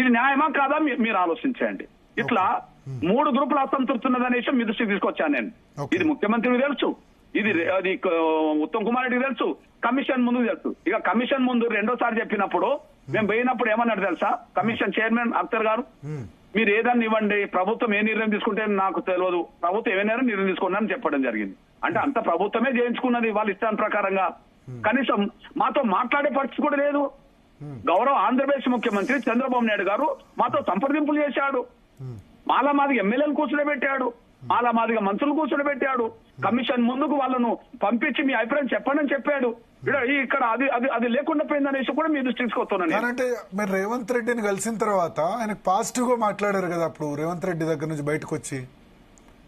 ఇది న్యాయమా కాదా మీరు ఆలోచించండి. ఇట్లా 3 గ్రూపుల అసంతృప్తి ఉన్నదనే విషయం మీ దృష్టికి తీసుకొచ్చాను నేను. ఇది ముఖ్యమంత్రికి తెలుసు, అది ఉత్తమ్ కుమార్ రెడ్డికి తెలుసు, కమిషన్ ముందుకు తెలుసు. ఇక కమిషన్ ముందు రెండోసారి చెప్పినప్పుడు మేము పోయినప్పుడు ఏమన్నాడు తెలుసా కమిషన్ చైర్మన్ అఖ్తర్ గారు, మీరు ఏదన్నా ఇవ్వండి, ప్రభుత్వం ఏ నిర్ణయం తీసుకుంటే నాకు తెలియదు, ప్రభుత్వం ఏమైనా నిర్ణయం తీసుకున్నా అని చెప్పడం జరిగింది. అంటే అంత ప్రభుత్వమే చేయించుకున్నది వాళ్ళ ఇష్టాన్ని ప్రకారంగా. కనీసం మాతో మాట్లాడే పరిస్థితి కూడా లేదు. గౌరవ ఆంధ్రప్రదేశ్ ముఖ్యమంత్రి చంద్రబాబు నాయుడు గారు మాతో సంప్రదింపులు చేశాడు, మాలా మాదిగా ఎమ్మెల్యేలు కూర్చోబెట్టాడు, మాలా మాదిగా మంత్రులు కూర్చోబెట్టాడు, కమిషన్ ముందుకు వాళ్ళను పంపించి మీ అభిప్రాయం చెప్పండి అని చెప్పాడు. ఇక్కడ అది లేకుండా పోయిందనేసి కూడా మీ దృష్టికి తీసుకొస్తున్నాను. అంటే మీరు రేవంత్ రెడ్డిని కలిసిన తర్వాత ఆయన పాజిటివ్ గా మాట్లాడారు కదా అప్పుడు రేవంత్ రెడ్డి దగ్గర నుంచి బయటకు వచ్చి.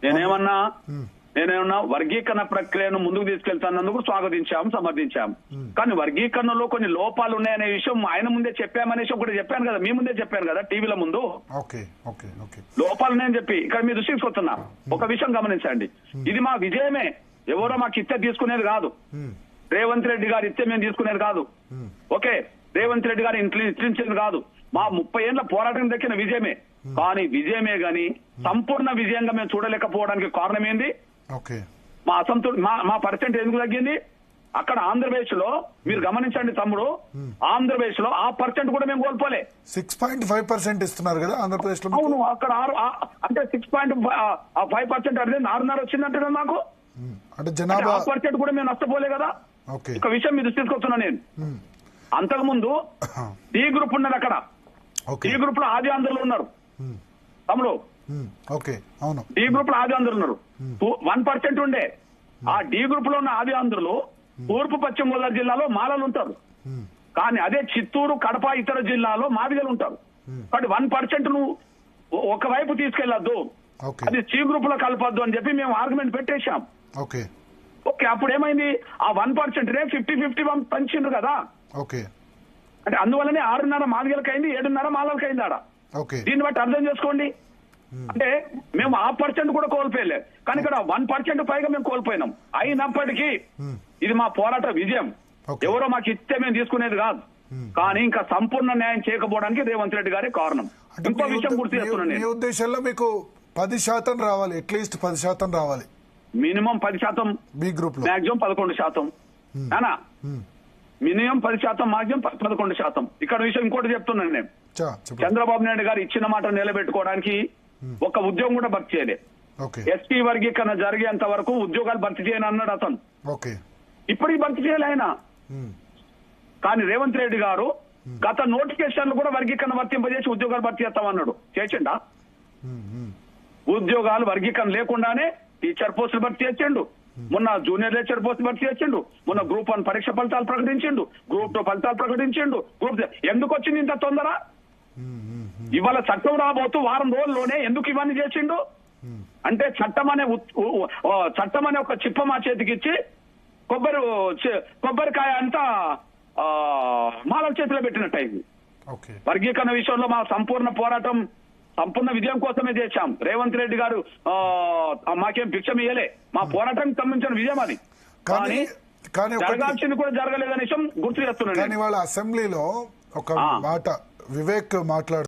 నేనేమన్నా వర్గీకరణ ప్రక్రియను ముందుకు తీసుకెళ్తానందుకు స్వాగతించాము, సమర్థించాము. కానీ వర్గీకరణలో కొన్ని లోపాలు ఉన్నాయనే విషయం ఆయన ముందే చెప్పామనేసి ఒకటి చెప్పాను కదా, మీ ముందే చెప్పాను కదా టీవీల ముందు. లోపాలు ఉన్నాయని చెప్పి ఇక్కడ మీ దృష్టికి తీసుకొస్తున్నా. ఒక విషయం గమనించండి, ఇది మా విజయమే, ఎవరో మాకు ఇచ్చే తీసుకునేది కాదు. రేవంత్ రెడ్డి గారు ఇచ్చే మేము తీసుకునేది కాదు. ఓకే, రేవంత్ రెడ్డి గారు ఇంట్లించేది కాదు. మా 30 ఏళ్ల పోరాటం దక్కిన విజయమే. కానీ విజయమే గాని సంపూర్ణ విజయంగా మేము చూడలేకపోవడానికి కారణం ఏంది? మా మా పర్సెంట్ ఎందుకు తగ్గింది? అక్కడ ఆంధ్రప్రదేశ్ లో మీరు గమనించండి తమ్ముడు, ఆంధ్రప్రదేశ్ లో ఆ పర్సెంట్ కూడా మేము కోల్పోలే. 6.5% ఇస్తున్నారు కదా ఆంధ్రప్రదేశ్ లో. అవును, అక్కడ అంటే 6.5% అంటే 6.5 వచ్చిందంటే కదా మాకు. అంటే జనాభా పర్సెంట్ కూడా మేము నష్టపోలే కదా. ఒక విషయం మీరు తీసుకొస్తున్నా నేను. అంతకుముందు డి గ్రూప్ ఉన్నది అక్కడ. డి గ్రూప్ లో ఆది ఆంధ్రులు ఉన్నారు తమ్ముడు. డి గ్రూప్ లో ఆది ఆంధ్రులు ఉన్నారు. 1% ఉండే. ఆ డి గ్రూప్ లో ఉన్న ఆది ఆంధ్రులు తూర్పు పశ్చిమ గోదావరి జిల్లాలో మాలలు ఉంటారు. కానీ అదే చిత్తూరు, కడప ఇతర జిల్లాలో మాదిగలు ఉంటారు. కాబట్టి 1% నువ్వు ఒకవైపు తీసుకెళ్లొద్దు, అది సి గ్రూప్ లో కలపొద్దు అని చెప్పి మేము ఆర్గ్యుమెంట్ పెట్టేశాం. ఓకే, అప్పుడు ఏమైంది? ఆ 1% 50-50 పంచిండ్రు కదా. అంటే అందువల్లనే 6.5 మాదిగలకు అయింది, 7.5 మాలలకు అయింది ఆడ. దీన్ని బట్టి అర్థం చేసుకోండి. అంటే మేము ఆ పర్సెంట్ కూడా కోల్పోయలేదు, కానీ ఇక్కడ 1% పైగా మేము కోల్పోయినాం. అయినప్పటికీ ఇది మా పోరాట విజయం. ఎవరో మాకు ఇస్తే మేము తీసుకునేది కాదు. కానీ ఇంకా సంపూర్ణ న్యాయం చేయకపోవడానికి రేవంత్ రెడ్డి గారే కారణం. ఇంకో విషయం గుర్తు చేస్తున్నాను. మీ ఉద్దేశంలో మీకు 10% రావాలి, అట్లీస్ట్ 10% రావాలి. మినిమం 10%, బి గ్రూప్ లో మాక్సిమం 11%. Minimum 10%, maximum 11%. ఇక్కడ విషయం ఇంకోటి చెప్తున్నాను నేను. చంద్రబాబు నాయుడు గారు ఇచ్చిన మాట నిలబెట్టుకోవడానికి ఒక ఉద్యోగం కూడా భర్తీ చేయలే. ఎస్టీ వర్గీకరణ జరిగేంత వరకు ఉద్యోగాలు భర్తీ చేయని అన్నాడు అతను. ఇప్పటికి భర్తీ చేయాలి ఆయన. కానీ రేవంత్ రెడ్డి గారు గత నోటిఫికేషన్లు కూడా వర్గీకరణ వర్తింపజేసి ఉద్యోగాలు భర్తీ చేస్తామన్నాడు. చేసిండా? ఉద్యోగాలు వర్గీకరణ లేకుండానే టీచర్ పోస్టులు భర్తీ చేసిండు, మొన్న జూనియర్ లెక్చర్ పోస్ట్ భర్తీ చేసిండు, మొన్న గ్రూప్ 1 పరీక్ష ఫలితాలు ప్రకటించిండు, గ్రూప్ 2 ఫలితాలు ప్రకటించిండు. ఎందుకు వచ్చింది ఇంత తొందర? ఇవాళ చట్టం రాబోతూ వారం రోజుల్లోనే ఎందుకు ఇవన్నీ చేసిండు? అంటే చట్టం అనే ఒక చిప్ప మా చేతికి ఇచ్చి కొబ్బరికాయ అంతా మాలల చేతిలో పెట్టినట్టు అయింది. వర్గీకరణ విషయంలో మా సంపూర్ణ పోరాటం సంపూర్ణ విజయం కోసమే చేశాం. రేవంత్ రెడ్డి గారు మాకేం భిక్షం ఇయ్యలే, మా పోరాటానికి సంబంధించిన విజయం అది. కానీ జరగాల్సింది కూడా జరగలేదనే విషయం గుర్తు చేస్తున్నాను. కానీ వాళ్ళ అసెంబ్లీలో ఒక మాట వివేక్ మాట్లాడుతూ